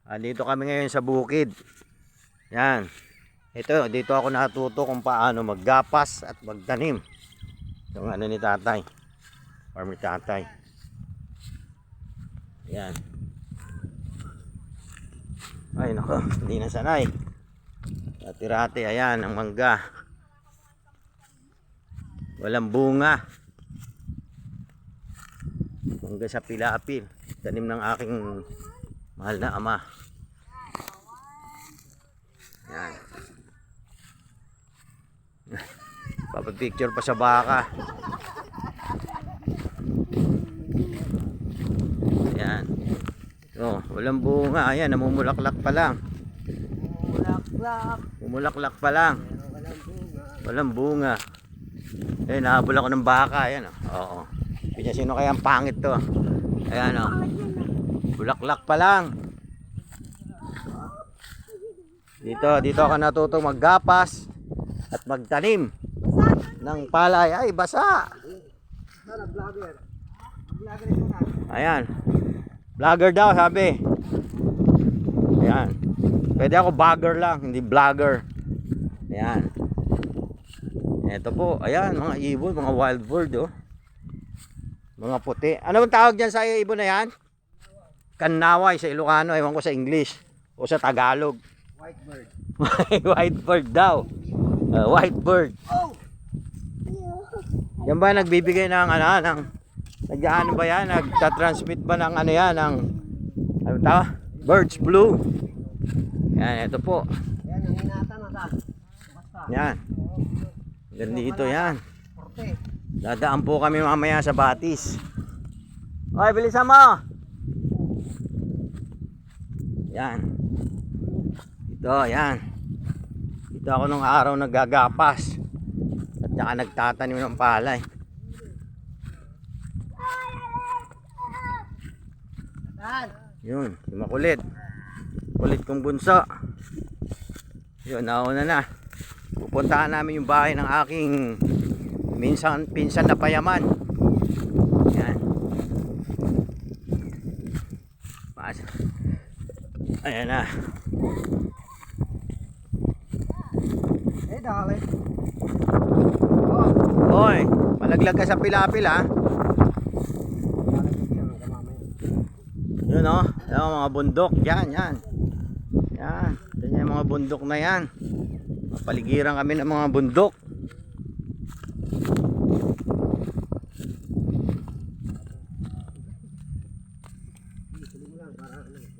Dito kami ngayon sa bukid. Yan. Ito, dito ako natuto kung paano maggapas at magtanim. Yung ano ni tatay. Farmer tatay. Yan. Ay nako, hindi na sanay. Dati-rati, ayan, ang mangga. Walang bunga. Mangga sa pilapil. Tanim ng aking mahal na ama. Yan. Papapicture pa sa baka. Yan. Oh, walang bunga. Ayan, namumulaklak pa lang. Mumulaklak pa lang. Walang bunga. Eh, nahabol ako ng baka. Ayan, oh. Oo. Kaya sino kaya ang pangit to? Ayan, oh. Bulaklak pa lang. Dito ako natutong maggapas at magtanim ng palay. Ay, basa. Ayan. Vlogger daw, sabi. Ayan. Pwede ako bagger lang, hindi vlogger. Ayan. Ito po, ayan, mga ibon, mga wild bird, oh. Mga puti. Ano bang tawag dyan sa ibon na yan? Kanaway sa Ilocano, ewan ko sa English o sa Tagalog. White bird. White bird daw. White bird. Yan ba nagbibigay ng nag-ano ba yan? Nagta-transmit ba ng ano yan? Ng ano tawag? Birds blue. Yan, ito po. Yan, ang hinatan na. Yan. Ganito yan. Dadaan po kami mamaya sa Batis. Okay, bilisan mo. Yan. Ito, yan. Dito ako nung araw naggagapas. At saka nagtatanim ng palay. Yun, yung makulit. Kulit kong bunso. Yun, nauna na. Pupuntahan namin yung bahay ng aking pinsan na payaman. Yan. Ayan na. Eh, dali. Hoy, malaglag ka sa pilapil ha. Yun o, yung mga bundok. Yan. Yan yung mga bundok na yan. Paligiran kami ng mga bundok.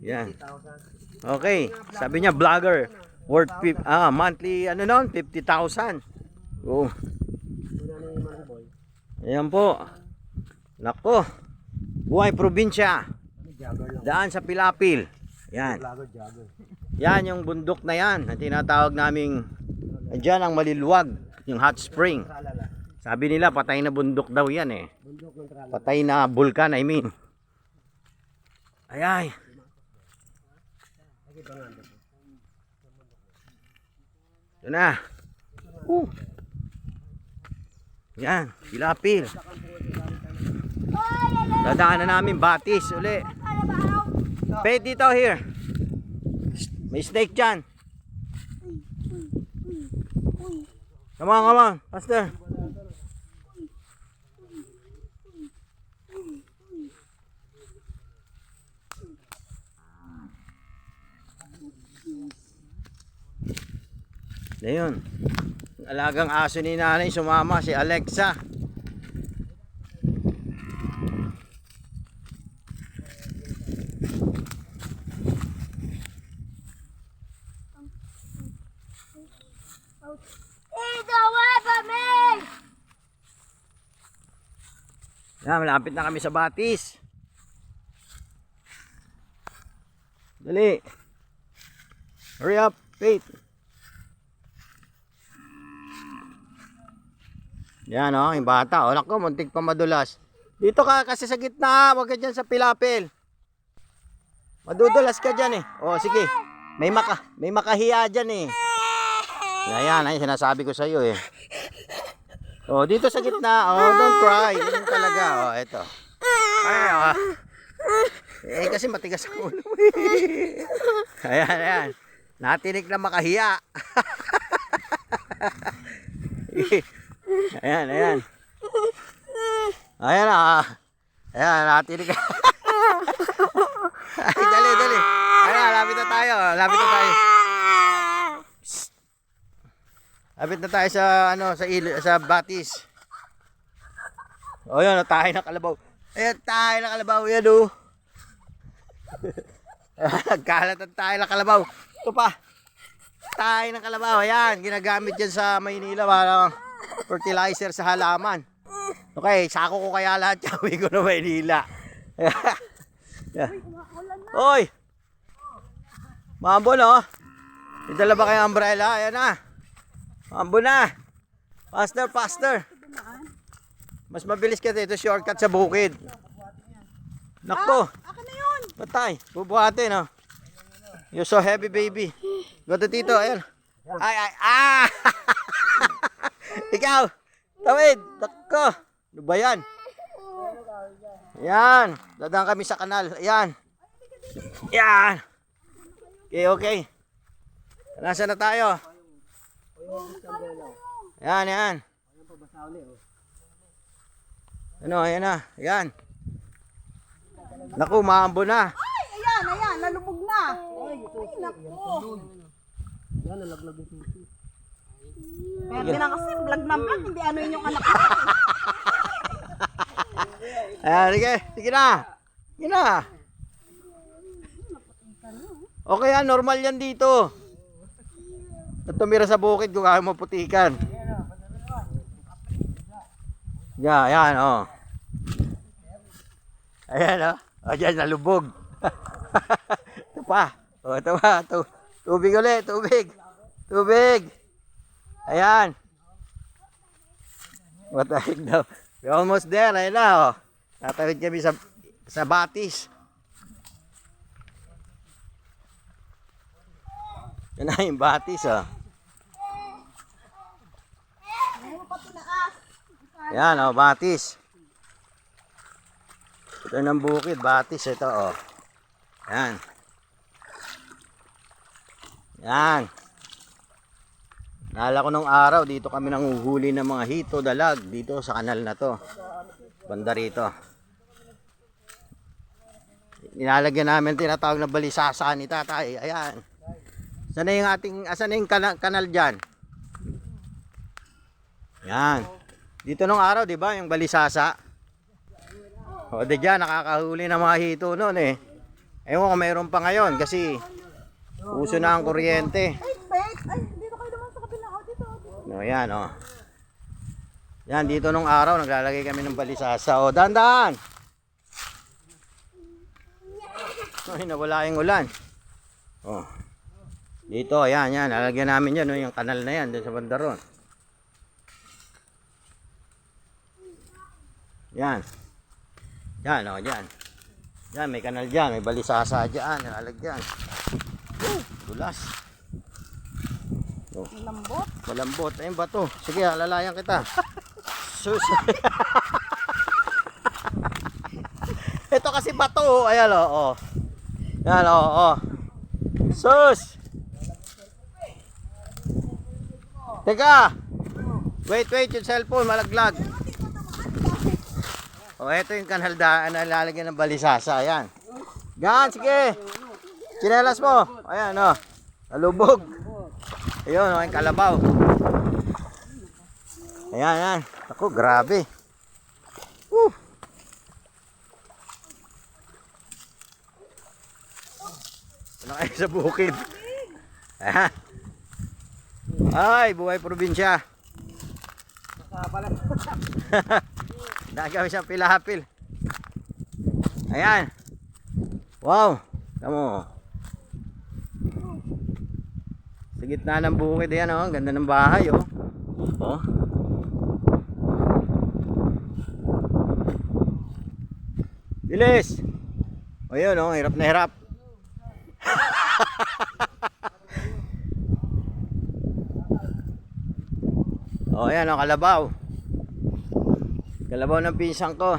Yan. Okay, sabi niya vlogger worth monthly noon 50,000. Oh. Ayan po. Nako. Buhay probinsya. Daan sa Pilapil. Yan. Yan yung bundok na yan. Ang tinatawag naming diyan ang maliluwag, yung hot spring. Sabi nila patay na bundok daw yan eh. Patay na bulkan, I mean. Ayay. Ito na. Yan, Pilapil. Dadaanan namin Batis uli. Pay dito here. May snake dyan. Come on, Pastor. Ayun. Alagang aso ni nanay sumama, si Alexa. Yan, malapit na kami sa Batis. Dali. Hurry up, Faith. Yan o, yung bata. O, naku, muntik pa madulas. Dito ka kasi sa gitna. Huwag ka dyan sa Pilapil. Madudulas ka dyan eh. O, sige. May makahiya dyan eh. Yan, ay sinasabi ko sa iyo eh. O, dito sa gitna. O, don't cry. Yan talaga. O, eto. Ay, Eh, kasi matigas ang ulo mo. Ayan, ayan. Natinik na makahiya. Ayan, ayan. Ayan ah. Ayan, natinik na. Ay, dali, dali. Ayan, lapit na tayo. Lapit na tayo. Psst. Lapit na tayo sa, ano, sa batis. O, yun, tayo na kalabaw. Ayan, tayo na kalabaw. Yan, oh. Nagkalat ang tayo ng kalabaw. Ito pa. Tayo ng kalabaw. Ayan, ginagamit yan sa Maynila para fertilizer sa halaman. Okay, sako ko kaya lahat. Uwi ko na Maynila. Hoy! Mambo no? Idala ba kayo umbrella? Ayan na. Mambo na. Faster, faster. Mas mabilis ka dito. Shortcut sa bukid. Nakto. Akin na yun. Patay. Bubuhatin no? You're so heavy baby. Go to tito. Ayan. Ay, ay, ah! Ikaw. Tawid. Nakko. Ano ba yan? Ayan. Dadaan kami sa kanal. Ayan. Ayan. Okay, okay. Nasaan na tayo? Ayan, ayan. Ano, ayan na. Ayan. Naku, maambo na. Ay, ayan, ayan. Nalubog na. Ay, naku. Yan, nalaglag yung susi. Pwede na kasi vlog na vlog. Hindi ano yun yung anak ko. Ayan, sige. Sige na. Sige na. Okay yan, normal yan dito. At tumira sa bukid kung kaya maputikan. Yeah, ayan, oh. Ayan, oh. Ayan, nalubog. Ito pa. Oh, ito pa. Tubig ulit, tubig. Tubig. Ayan. What the heck daw? We're almost there. Ayan na, oh. Tatawid kami sa batis. Yan na yung batis, oh. Yan, oh, batis. Ito ng bukid, batis ito, oh. Yan. Yan. Naalala ko nung araw, dito kami nanguhuli ng mga hito, dalag, dito sa kanal na to. Banda rito. Nilalagyan namin tinatawag na balisasa ni tatay. Ayan. Saan na yung asan na yung kanal dyan? Yan. Dito nung araw, di ba, yung balisasa? O, di dyan, nakakahuli ng mga hito noon eh. Ewan ko, mayroon pa ngayon kasi uso na ang kuryente. Ay, wait. Ay, dito kayo naman sa kabila. O, dito. No, yan, o. Yan, dito nung araw, naglalagay kami ng balisasa. O, dahan-dahan! Ay, nawala yung ulan. O. Dito, ayan, yan. Lalagyan namin yan, no, yung kanal na yan, doon sa bandaron. Yan. Yan, o, dyan. Yan, may kanal dyan, may balisasa dyan, lalagyan. Dulas. Oh. Lambot. Malambot. Ayun ba to? Sige, alalayan kita. Sus. Ito kasi bato, oh. Ayan, oh. Yan, oh. Sus. Teka. Wait, yung cellphone malaglag. Oh, ito yung kanal daan na lalagyan ng balisasa. Ayan. Gan, sige. Chinelas mo. Ayan, oh. Nalubog. Ayun, oh, yung kalabaw. Ayan. Ako, grabe. Ano kayo sa bukid? Ayan. Ay, buhay probinsya. Nagawin siyang pilahapil. Ayan. Wow. Tamo. Sa gitna ng bukid yan, oh. Ganda ng bahay, oh. Oh. Bilis. O yun, oh. Hirap na hirap. Oh, ayan, oh. Kalabaw. Kalabaw ng pinsang ko.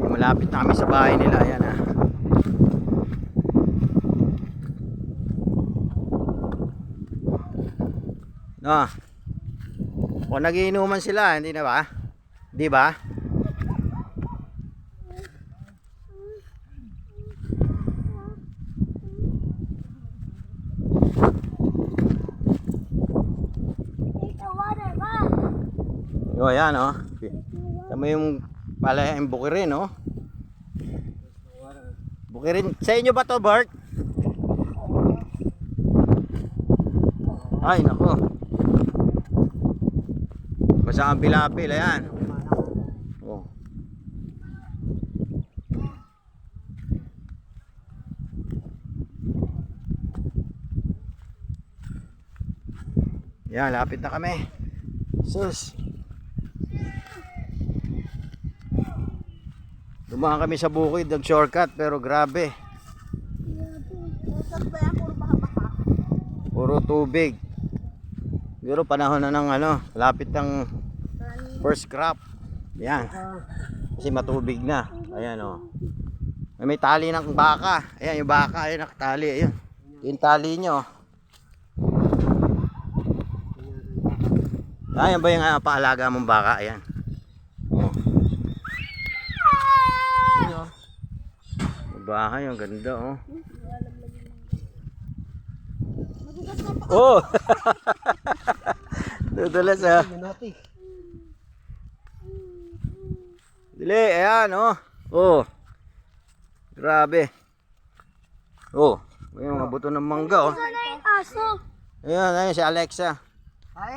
Malapit malapit na kami sa bahay nila. Ayan ah. No. O nagiinuman sila, hindi na ba? Di ba? O ayan o. Tama yung pala yung bukirin o. Bukirin. Sa inyo ba to, Bert? Ay nako. Basta ang pilapil, ayan. Oh. Yan, lapit na kami. Sus. Dumaan kami sa bukid, nag-shortcut, pero grabe. Saan ba yan? Puro baka-baka. Puro tubig. Siguro panahon na ng ano, lapit ng first crop. Yan. Kasi matubig na. Ayan o. May tali ng baka. Ayan yung baka, ayan nakatali. Ayan. Yung tali nyo. Ayan ba yung paalaga mong baka? Ayan. Oh. Bahay, ang ganda oh. Oh! Dudulas ah. Dili, ayan oh. Oh. Grabe. Oh, may mga buto ng mangga oh. Ayan, ayan si Alexa.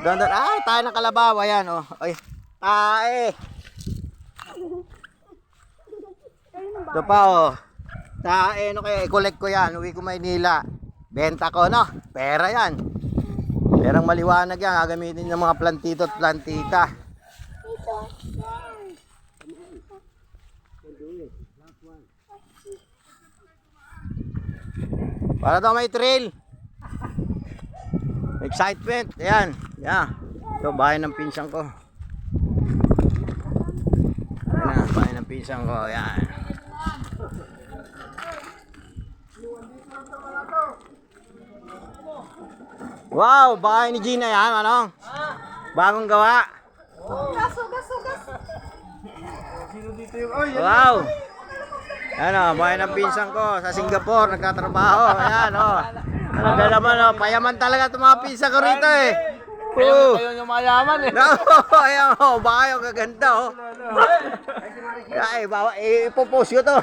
Dandan, ay, tayo ng kalabaw, ayan oh. Ay, tae. Ito pa oh. Tae, ano kaya, i-collect ko yan, uwi ko Maynila. Benta ko, no? Pera yan. Perang maliwanag yan, gagamitin ng mga plantito at plantita. Para daw may thrill. Excitement, ayan. Yan. Ito, bahay ng pinsang ko. Ayan na, bahay ng pinsang ko, ayan. Wow, bahay ni Gina yan, ano? Bagong gawa. Gaso. Wow. Ano, bahay ng pinsan ko sa Singapore, nagkatrabaho. Ayan, oh. Talaga naman, oh. Payaman talaga itong mga pinsan ko rito, eh. Oh. Kayo yung mayaman eh. Ayan, oh. Bahay, oh. Kaganda, oh. Ay, ipopost ko to.